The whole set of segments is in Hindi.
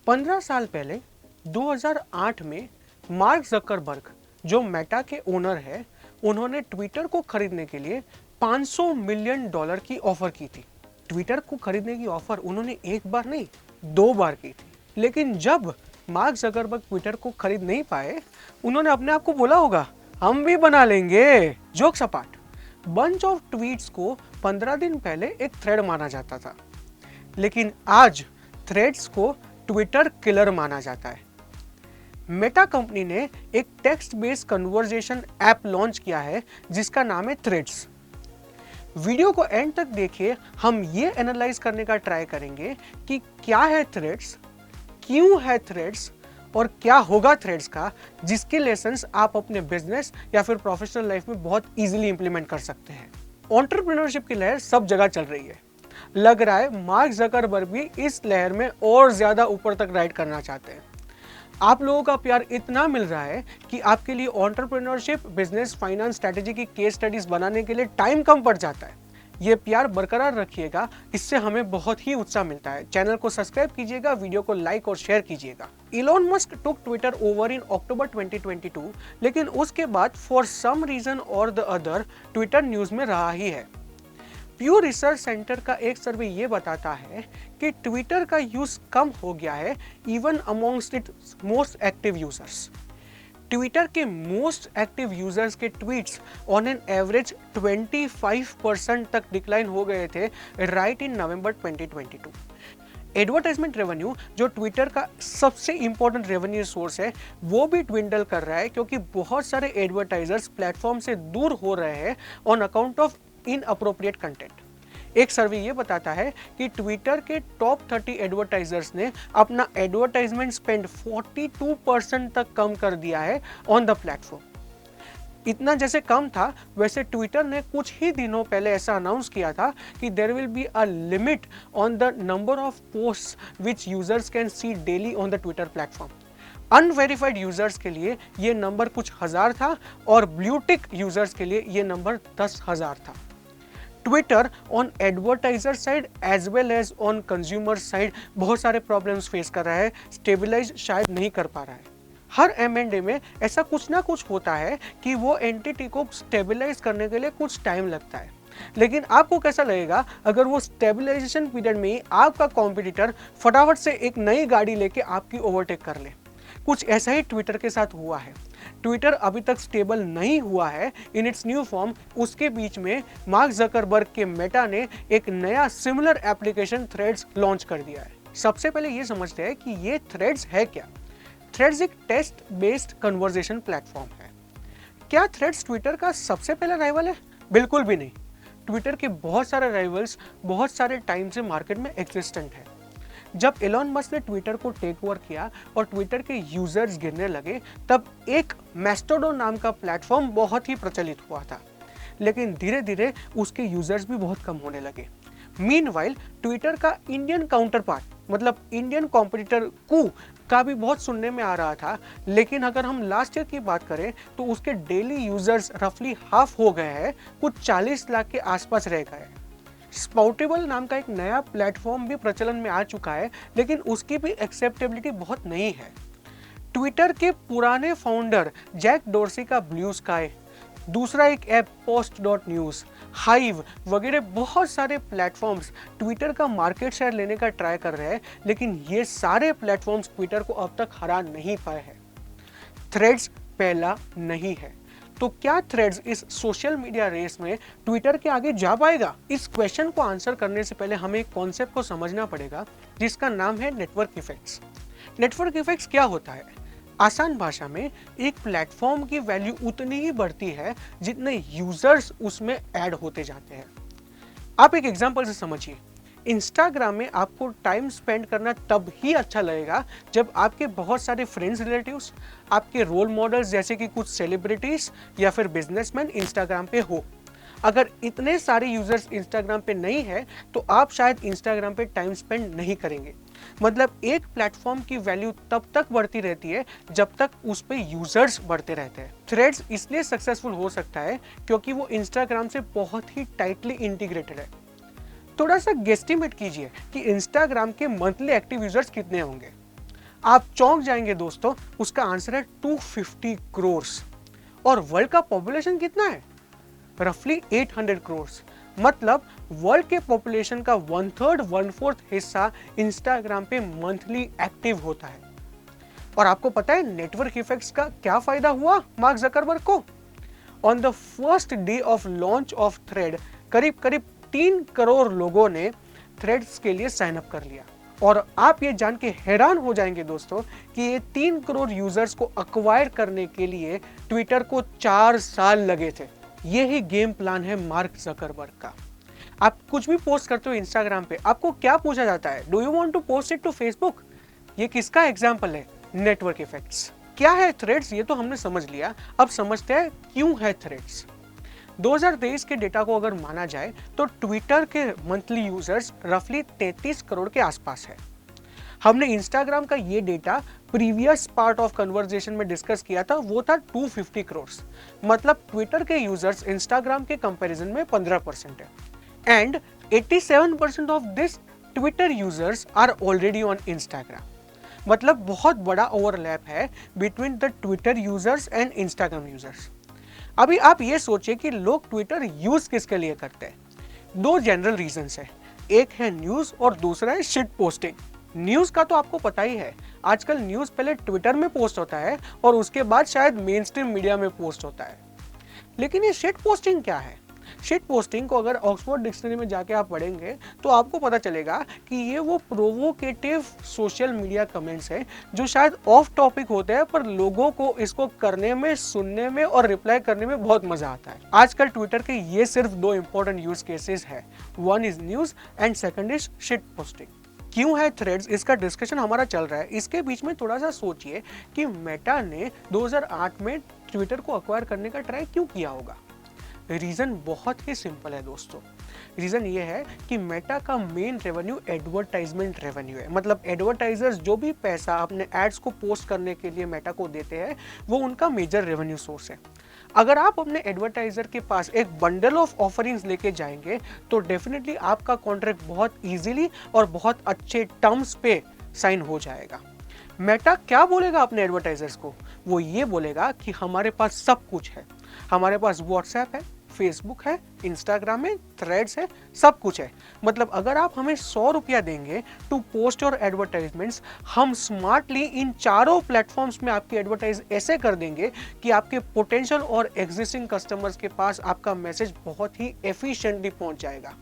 15 साल पहले 2008 में मार्क ज़करबर्ग जो मेटा के ओनर है, उन्होंने ट्विटर को खरीदने के लिए $500 मिलियन की ऑफर की थी। ट्विटर को खरीदने की ऑफर उन्होंने एक बार नहीं 2 बार की थी। लेकिन जब मार्क ज़करबर्ग ट्विटर को खरीद नहीं पाए, उन्होंने अपने आप को बोला होगा हम भी बना लेंगे। Jokes apart, bunch of tweets को 15 दिन पहले एक थ्रेड माना जाता था, लेकिन आज थ्रेड्स को ट्विटर किलर माना जाता है। मेटा कंपनी ने एक text based conversation app launch किया है जिसका नाम है थ्रेड्स। वीडियो को एंड तक देखिए, हम ये एनालाइज करने का ट्राई करेंगे कि क्या है थ्रेड्स, क्यों है थ्रेड्स और क्या होगा थ्रेड्स का, जिसके लेसन्स आप अपने बिजनेस या फिर प्रोफेशनल लाइफ में बहुत इजीली इंप्लीमेंट कर सकते हैं। एंटरप्रेन्योरशिप की लहर सब जगह चल रही है। लग रहा है मार्क ज़करबर्ग भी इस लहर में और ज्यादा ऊपर तक राइड करना चाहते हैं। आप लोगों का प्यार इतना मिल रहा है कि आपके लिए एंटरप्रेन्योरशिप, बिजनेस, फाइनेंस स्ट्रेटेजी की केस स्टडीज बनाने के लिए टाइम कम पड़ जाता है। ये प्यार बरकरार रखिएगा, इससे हमें बहुत ही उत्साह मिलता है। चैनल को सब्सक्राइब कीजिएगा, वीडियो को लाइक और शेयर कीजिएगा। Elon Musk took Twitter over in October 2022, लेकिन उसके बाद for some reason or the other Twitter news में रहा ही है। प्यू रिसर्च सेंटर का एक सर्वे ये बताता है कि ट्विटर का यूज कम हो गया है even amongst its most active users. Twitter के मोस्ट एक्टिव यूजर्स के ट्वीट्स ऑन एन एवरेज 25% तक डिक्लाइन हो गए थे right in November 2022। Advertisement revenue, जो ट्विटर का सबसे इंपॉर्टेंट रेवेन्यू सोर्स है, वो भी ट्विंडल कर रहा है क्योंकि बहुत सारे एडवर्टाइजर्स प्लेटफॉर्म से दूर हो रहे हैं on account of inappropriate content. एक सर्वे ये बताता है कि ट्विटर के टॉप 30 एडवर्टाइजर्स ने अपना एडवर्टाइजमेंट स्पेंड 42% तक कम कर दिया है ऑन द प्लेटफॉर्म। इतना जैसे कम था, वैसे ट्विटर ने कुछ ही दिनों पहले ऐसा अनाउंस किया था कि there will be a limit on the number of posts which users can see daily on the Twitter platform. Unverified users के लिए ये नंबर कुछ हजार था और ब्लू टिक यूजर्स के लिए ये नंबर 10,000 था। Twitter on advertiser side as well as on consumer side बहुत सारे प्रॉब्लम्स फेस कर रहा है, स्टेबलाइज शायद नहीं कर पा रहा है। हर M&A में ऐसा कुछ ना कुछ होता है कि वो एंटिटी को स्टेबलाइज करने के लिए कुछ टाइम लगता है। लेकिन आपको कैसा लगेगा अगर वो स्टेबलाइजेशन पीरियड में ही आपका कॉम्पिटिटर फटाफट से एक नई गाड़ी लेके आपकी ओवरटेक कर ले? कुछ ऐसा ही ट्विटर के साथ हुआ है। ट्विटर अभी तक स्टेबल नहीं हुआ है इन इट्स न्यू फॉर्म। उसके बीच में मार्क ज़करबर्ग के मेटा ने एक नया सिमिलर एप्लीकेशन थ्रेड्स लॉन्च कर दिया है। सबसे पहले ये समझते हैं कि ये थ्रेड्स है क्या। थ्रेड्स एक टेक्स्ट बेस्ड कन्वर्सेशन प्लेटफॉर्म है। क्या थ्रेड्स ट्विटर का सबसे पहला राइवल है? बिल्कुल भी नहीं। ट्विटर के बहुत सारे राइवल्स बहुत सारे टाइम से मार्केट में एग्जिस्टेंट है। जब एलॉन मस्क ने ट्विटर को टेक ओवर किया और ट्विटर के यूजर्स गिरने लगे, तब एक मैस्टोडोन नाम का प्लेटफॉर्म बहुत ही प्रचलित हुआ था, लेकिन धीरे धीरे उसके यूजर्स भी बहुत कम होने लगे। मीनवाइल ट्विटर का इंडियन काउंटर पार्ट, मतलब इंडियन कॉम्पिटिटर कू का भी बहुत सुनने में आ रहा था, लेकिन अगर हम लास्ट ईयर की बात करें तो उसके डेली यूजर्स रफली हाफ हो गए हैं, कुछ 40 लाख के आसपास रह गए। स्पाउटेबल नाम का एक नया प्लेटफॉर्म भी प्रचलन में आ चुका है, लेकिन उसकी भी एक्सेप्टेबिलिटी बहुत नहीं है। ट्विटर के पुराने फाउंडर जैक डोर्सी का ब्लू स्काई, दूसरा एक ऐप post.news, हाइव वगैरह बहुत सारे प्लेटफॉर्म्स ट्विटर का मार्केट शेयर लेने का ट्राई कर रहे हैं, लेकिन ये सारे प्लेटफॉर्म्स ट्विटर को अब तक हरा नहीं पाए हैं। थ्रेड्स पहला नहीं है, तो क्या थ्रेड्स इस सोशल मीडिया रेस में ट्विटर के आगे जा पाएगा? इस क्वेश्चन को आंसर करने से पहले हमें एक कॉन्सेप्ट को समझना पड़ेगा जिसका नाम है नेटवर्क इफेक्ट्स। नेटवर्क इफेक्ट्स क्या होता है? आसान भाषा में एक प्लेटफॉर्म की वैल्यू उतनी ही बढ़ती है जितने यूजर्स उसमें ऐड होते जाते हैं। आप एक एग्जांपल से समझिए। इंस्टाग्राम में आपको टाइम स्पेंड करना तब ही अच्छा लगेगा जब आपके बहुत सारे फ्रेंड्स, रिलेटिव्स, आपके रोल मॉडल्स जैसे कि कुछ सेलिब्रिटीज या फिर बिजनेसमैन इंस्टाग्राम पे हो। अगर इतने सारे यूजर्स इंस्टाग्राम पे नहीं है तो आप शायद इंस्टाग्राम पे टाइम स्पेंड नहीं करेंगे। मतलब एक प्लेटफॉर्म की वैल्यू तब तक बढ़ती रहती है जब तक उस पे यूजर्स बढ़ते रहते हैं। थ्रेड्स इसलिए सक्सेसफुल हो सकता है क्योंकि वो इंस्टाग्राम से बहुत ही टाइटली इंटीग्रेटेड है। थोड़ा सा गेस्टिमेट कीजिए कि इंस्टाग्राम के मंथली एक्टिव यूजर्स कितने होंगे। आप चौंक जाएंगे दोस्तों, उसका आंसर है 250 करोड़। और वर्ल्ड का पॉपुलेशन कितना है? रफली 800 करोड़। मतलब वर्ल्ड के पॉपुलेशन का 1/3 1/4 हिस्सा इंस्टाग्राम पे मंथली एक्टिव होता है। और आपको पता है नेटवर्क इफेक्ट्स का क्या फायदा हुआ मार्क जकरबर्ग को? On the first day of launch of thread करीब करीब 3 करोड़ लोगों ने थ्रेड्स के लिए साइन अप कर लिया। और आप ये जान के हैरान हो जाएंगे दोस्तों कि ये 3 करोड़ यूजर्स को अक्वायर करने के लिए ट्विटर को 4 साल लगे थे। ये ही गेम प्लान है मार्क जकरबर्ग का। आप कुछ भी पोस्ट करते हो इंस्टाग्राम पे, आपको क्या पूछा जाता है? Do you want to post it to Facebook? ये किसका एग्जाम्पल है? Network effects. क्या है थ्रेड्स ये तो हमने समझ लिया, अब समझते हैं क्यों है थ्रेड्स। 2023 के डेटा को अगर माना जाए तो ट्विटर के मंथली यूजर्स रफली 33 करोड़ के आसपास है। हमने इंस्टाग्राम का ये data previous part of conversation में डिस्कस किया था, वो था 250 करोड़। मतलब ट्विटर के यूजर्स इंस्टाग्राम के कंपैरिजन में 15% है। And 87% of this Twitter users are already on Instagram. मतलब बहुत बड़ा ओवरलैप है between the Twitter users and Instagram users. अभी आप ये सोचिए कि लोग ट्विटर यूज किसके लिए करते हैं? 2 जनरल रीजंस है, एक है न्यूज और दूसरा है शिट पोस्टिंग। न्यूज का तो आपको पता ही है, आजकल न्यूज पहले ट्विटर में पोस्ट होता है और उसके बाद शायद मेन स्ट्रीम मीडिया में पोस्ट होता है। लेकिन ये शिट पोस्टिंग क्या है? शिट पोस्टिंग को अगर ऑक्सफोर्ड डिक्शनरी में जाके आप पढ़ेंगे तो आपको पता चलेगा कि ये वो प्रोवोकेटिव सोशल मीडिया कमेंट्स हैं जो शायद ऑफ टॉपिक होते हैं, पर लोगों को इसको करने में, सुनने में और रिप्लाई करने में बहुत मजा आता है। आजकल ट्विटर के ये सिर्फ 2 इंपॉर्टेंट यूज केसेस है, one is news and second is shit posting. क्यों है थ्रेड्स, इसका डिस्कशन हमारा चल रहा है। इसके बीच में थोड़ा सा सोचिए कि मेटा ने 2008 में ट्विटर को अक्वायर करने का ट्राई क्यों किया होगा? रीज़न बहुत ही सिंपल है दोस्तों। रीज़न ये है कि मेटा का मेन रेवेन्यू एडवर्टाइजमेंट रेवेन्यू है। मतलब एडवर्टाइजर्स जो भी पैसा अपने एड्स को पोस्ट करने के लिए मेटा को देते हैं, वो उनका मेजर रेवेन्यू सोर्स है। अगर आप अपने एडवर्टाइजर के पास एक बंडल ऑफ ऑफरिंग्स लेके जाएंगे तो डेफिनेटली आपका कॉन्ट्रैक्ट बहुत इजीली और बहुत अच्छे टर्म्स पे साइन हो जाएगा। मेटा क्या बोलेगा अपने एडवर्टाइजर्स को? वो ये बोलेगा कि हमारे पास सब कुछ है, हमारे पास व्हाट्सएप है, फेसबुक है, इंस्टाग्राम है, थ्रेड्स है, सब कुछ है। मतलब अगर आप हमें 100 रुपया देंगे टू पोस्ट योर एडवर्टाइजमेंट्स, हम स्मार्टली इन चारों प्लेटफॉर्म्स में आपकी एडवर्टाइज ऐसे कर देंगे कि आपके पोटेंशियल और एग्जिस्टिंग कस्टमर्स के पास आपका मैसेज बहुत ही एफिशिएंटली पहुंच जाएगा।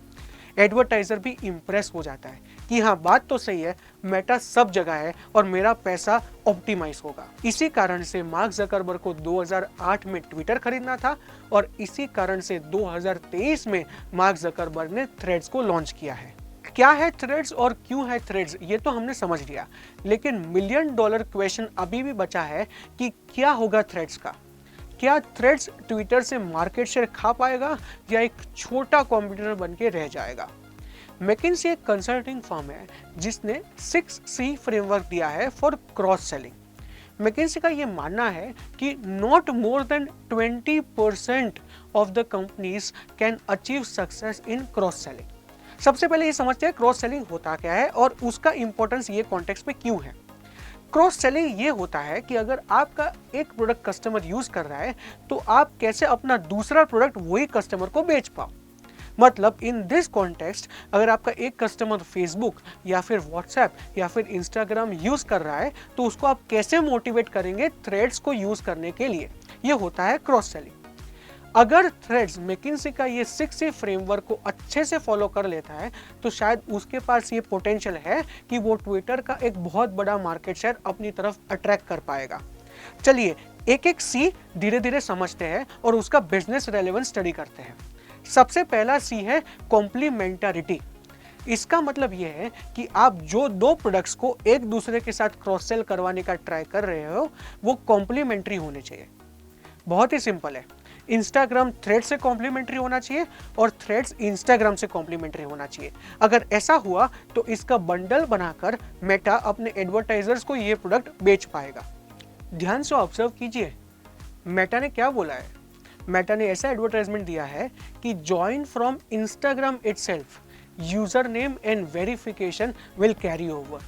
एडवर्टाइजर भी इंप्रेस हो जाता है कि हाँ बात तो सही है, मेटा सब जगह है और मेरा पैसा ऑप्टिमाइज होगा। इसी कारण से मार्क जकरबर्ग को 2008 में ट्विटर खरीदना था और इसी कारण से 2023 में मार्क जकरबर्ग ने थ्रेड्स को लॉन्च किया है। क्या है थ्रेड्स और क्यों है थ्रेड्स ये तो हमने समझ लिया, लेकिन $1 मिलियन क्वेश्चन अभी भी बचा है कि क्या होगा थ्रेड्स का। क्या थ्रेड्स ट्विटर से मार्केट शेयर खा पाएगा या एक छोटा कॉम्पिटिटर बन के रह जाएगा? मैकिन्सी एक कंसल्टिंग फर्म है जिसने 6C फ्रेमवर्क दिया है फॉर क्रॉस सेलिंग। मैकिन्सी का ये मानना है कि not more than 20% of the companies can achieve success in cross selling. सबसे पहले ये समझते हैं क्रॉस सेलिंग होता क्या है और उसका इंपॉर्टेंस ये कॉन्टेक्स्ट में क्यों है। क्रॉस सेलिंग ये होता है कि अगर आपका एक प्रोडक्ट कस्टमर यूज कर रहा है तो आप कैसे अपना दूसरा प्रोडक्ट वही कस्टमर को बेच पाओ। मतलब इन दिस कॉन्टेक्स्ट अगर आपका एक कस्टमर फेसबुक या फिर व्हाट्सएप या फिर इंस्टाग्राम यूज कर रहा है तो उसको आप कैसे मोटिवेट करेंगे थ्रेड्स को यूज करने के लिए, ये होता है क्रॉस सेलिंग। अगर थ्रेड्स मैकिन्सी का ये 6C फ्रेमवर्क को अच्छे से फॉलो कर लेता है तो शायद उसके पास ये पोटेंशियल है कि वो ट्विटर का एक बहुत बड़ा मार्केट शेयर अपनी तरफ अट्रैक्ट कर पाएगा। चलिए एक एक सी धीरे धीरे समझते हैं और उसका बिजनेस रेलेवेंस स्टडी करते हैं। सबसे पहला सी है कॉम्प्लीमेंटरिटी। इसका मतलब यह है कि आप जो 2 प्रोडक्ट्स को एक दूसरे के साथ क्रॉस सेल करवाने का ट्राई कर रहे हो वो कॉम्प्लीमेंट्री होने चाहिए। बहुत ही सिंपल है, इंस्टाग्राम थ्रेड से कॉम्प्लीमेंट्री होना चाहिए और थ्रेड्स इंस्टाग्राम से कॉम्प्लीमेंट्री होना चाहिए। अगर ऐसा हुआ तो इसका बंडल बनाकर मेटा अपने एडवर्टाइजर्स को ये प्रोडक्ट बेच पाएगा। ध्यान से ऑब्जर्व कीजिए, मेटा ने क्या बोला है। मेटा ने ऐसा एडवर्टाइजमेंट दिया है कि join from Instagram itself, user name and verification will carry over.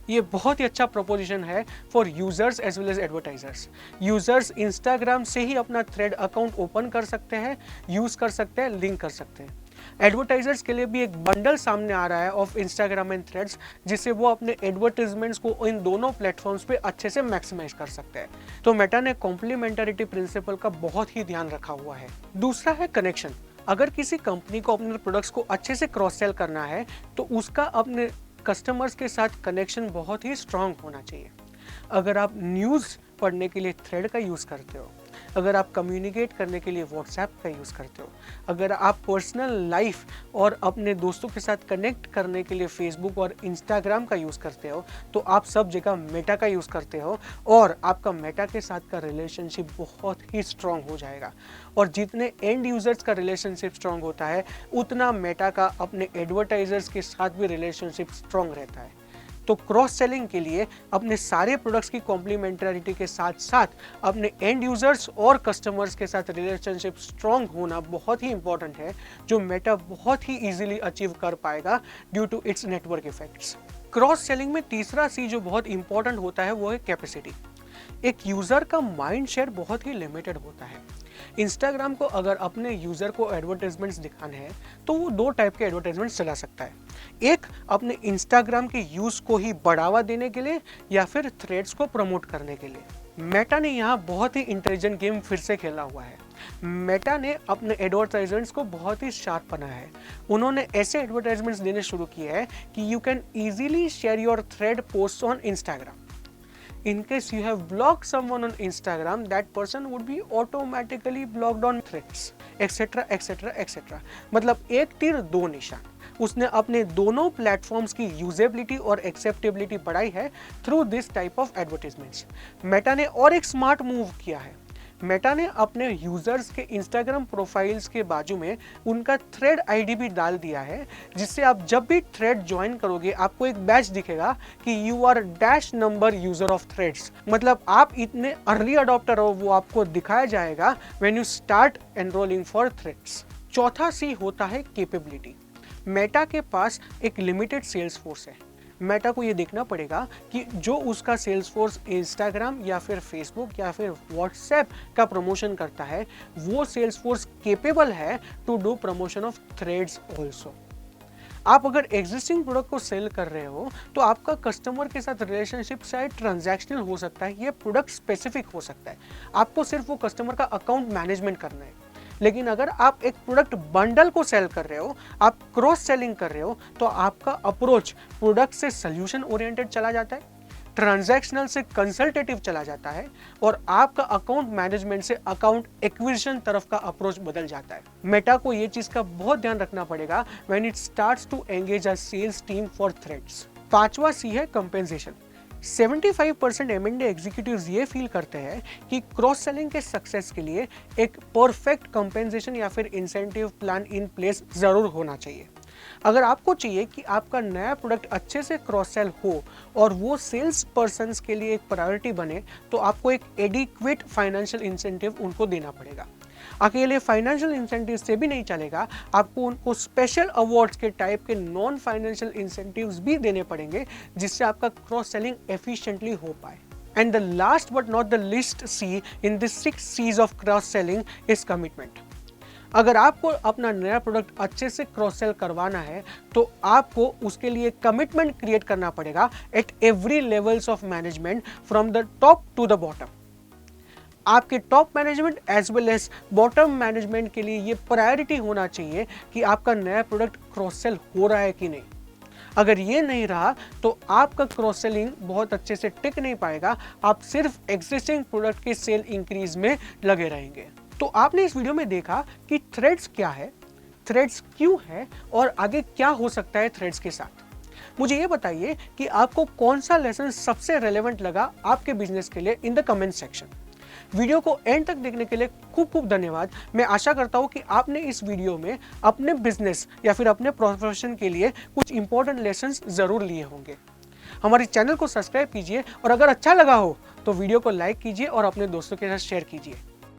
ये बहुत ही अच्छा प्रोपोजिशन है for users as well as advertisers. Users Instagram से ही अपना थ्रेड अकाउंट ओपन कर सकते हैं, यूज कर सकते हैं, लिंक कर सकते हैं। एडवर्टाइजर्स के लिए भी एक बंडल सामने आ रहा है ऑफ इंस्टाग्राम एंड थ्रेड्स, जिससे वो अपने एडवर्टाइजमेंट्स को इन दोनों प्लेटफॉर्म्स पे अच्छे से मैक्सिमाइज कर सकते हैं। तो मेटा ने कॉम्प्लीमेंटरिटी प्रिंसिपल का बहुत ही ध्यान रखा हुआ है। दूसरा है कनेक्शन। अगर किसी कंपनी को अपने प्रोडक्ट्स को अच्छे से क्रॉस सेल करना है तो उसका अपने कस्टमर्स के साथ कनेक्शन बहुत ही स्ट्रांग होना चाहिए। अगर आप न्यूज़ पढ़ने के लिए थ्रेड का यूज़ करते हो, अगर आप कम्युनिकेट करने के लिए व्हाट्सएप का यूज़ करते हो, अगर आप पर्सनल लाइफ और अपने दोस्तों के साथ कनेक्ट करने के लिए फेसबुक और इंस्टाग्राम का यूज़ करते हो, तो आप सब जगह मेटा का यूज़ करते हो और आपका मेटा के साथ का रिलेशनशिप बहुत ही स्ट्रांग हो जाएगा। और जितने एंड यूजर्स का रिलेशनशिप स्ट्रांग होता है, उतना मेटा का अपने एडवर्टाइजर्स के साथ भी रिलेशनशिप स्ट्रांग रहता है। तो क्रॉस सेलिंग के लिए अपने सारे प्रोडक्ट्स की कॉम्प्लीमेंटरिटी के साथ साथ अपने एंड यूजर्स और कस्टमर्स के साथ रिलेशनशिप स्ट्रांग होना बहुत ही इंपॉर्टेंट है, जो मेटा बहुत ही इजीली अचीव कर पाएगा due to its network effects. Cross selling में तीसरा सी जो बहुत इंपॉर्टेंट होता है वो है कैपेसिटी। एक यूजर का माइंड शेयर बहुत ही लिमिटेड होता है। इंस्टाग्राम को अगर अपने यूजर को एडवर्टाइजमेंट्स दिखाने हैं तो वो दो टाइप के एडवर्टाइजमेंट्स चला सकता है। एक अपने इंस्टाग्राम के यूज को ही बढ़ावा देने के लिए या फिर थ्रेड्स को प्रमोट करने के लिए। मेटा ने यहाँ बहुत ही इंटेलिजेंट गेम फिर से खेला हुआ है। मेटा ने अपने एडवर्टाइजमेंट्स को बहुत ही शार्प बनाया है। उन्होंने ऐसे एडवर्टाइजमेंट्स देने शुरू किए हैं कि you can easily share your thread post on Instagram. In case you have blocked someone on Instagram, that person would be automatically blocked on Threads, etc. etc. etc. मतलब एक तीर दो निशान। उसने अपने दोनों प्लेटफॉर्म्स की यूजेबिलिटी और एक्सेप्टेबिलिटी बढ़ाई है through this type of advertisements. Meta ने और एक स्मार्ट मूव किया है। मेटा ने अपने यूजर्स के इंस्टाग्राम प्रोफाइल्स के बाजू में उनका थ्रेड आईडी भी डाल दिया है, जिससे आप जब भी थ्रेड ज्वाइन करोगे आपको एक बैच दिखेगा कि you are dash number user of Threads. मतलब आप इतने अर्ली अडॉप्टर हो, वो आपको दिखाया जाएगा when you start enrolling for threads. चौथा सी होता है कैपेबिलिटी। मेटा के पास एक लिमिटेड सेल्स फोर्स है। मेटा को ये देखना पड़ेगा कि जो उसका सेल्स फोर्स इंस्टाग्राम या फिर फेसबुक या फिर व्हाट्सएप का प्रमोशन करता है, वो सेल्स फोर्स केपेबल है to do promotion of Threads also. आप अगर एग्जिस्टिंग प्रोडक्ट को सेल कर रहे हो तो आपका कस्टमर के साथ रिलेशनशिप शायद ट्रांजैक्शनल हो सकता है, ये प्रोडक्ट स्पेसिफिक हो सकता है। आपको सिर्फ वो कस्टमर का अकाउंट मैनेजमेंट करना है। लेकिन अगर आप एक प्रोडक्ट बंडल को सेल कर रहे हो, आप क्रॉस सेलिंग कर रहे हो, तो आपका अप्रोच प्रोडक्ट से सोल्यूशन ओरिएंटेड चला जाता है, ट्रांजैक्शनल से कंसल्टेटिव चला जाता है और आपका अकाउंट मैनेजमेंट से अकाउंट एक्विजिशन तरफ का अप्रोच बदल जाता है। मेटा को ये चीज का बहुत ध्यान रखना पड़ेगा when it starts to engage a sales team for Threads. पांचवा सी है कंपेंसेशन। 75% M&A एग्जीक्यूटिव्स ये फील करते हैं कि क्रॉस सेलिंग के सक्सेस के लिए एक परफेक्ट कंपेंसेशन या फिर इंसेंटिव प्लान इन प्लेस जरूर होना चाहिए। अगर आपको चाहिए कि आपका नया प्रोडक्ट अच्छे से क्रॉस सेल हो और वो सेल्स पर्सन्स के लिए एक प्रायोरिटी बने, तो आपको एक एडिक्वेट फाइनेंशियल इंसेंटिव उनको देना पड़ेगा। अकेले फाइनेंशियल इंसेंटिव से भी नहीं चलेगा, आपको उनको स्पेशल अवार्ड्स के टाइप के नॉन फाइनेंशियल इंसेंटिव्स भी देने पड़ेंगे, जिससे आपका क्रॉस सेलिंग एफिशिएंटली हो पाए। And the last but not the least C in this 6 C's of cross selling is commitment. अगर आपको अपना नया प्रोडक्ट अच्छे से क्रॉस सेल करवाना है तो आपको उसके लिए कमिटमेंट क्रिएट करना पड़ेगा at every levels of management from the top to the bottom. आपके top management as well as bottom management के लिए ये प्रायोरिटी होना चाहिए कि आपका नया प्रोडक्ट क्रॉस सेल हो रहा है कि नहीं। अगर ये नहीं रहा तो आपका क्रॉस सेलिंग बहुत अच्छे से टिक नहीं पाएगा, आप सिर्फ एग्जिस्टिंग प्रोडक्ट के सेल इंक्रीज में लगे रहेंगे। तो आपने इस वीडियो में देखा कि थ्रेड्स क्या है, थ्रेड्स क्यों है और आगे क्या हो सकता है थ्रेड्स के साथ। मुझे ये बताइए कि आपको कौन सा लेसन सबसे रेलेवेंट लगा आपके बिजनेस के लिए in the comment section. Video को एंड तक देखने के लिए खूब खूब धन्यवाद। मैं आशा करता हूँ कि आपने इस वीडियो में अपने बिजनेस या फिर अपने प्रोफेशन के लिए कुछ इंपॉर्टेंट लेसन्स जरूर लिए होंगे। हमारे चैनल को सब्सक्राइब कीजिए और अगर अच्छा लगा हो तो वीडियो को लाइक कीजिए और अपने दोस्तों के साथ शेयर कीजिए।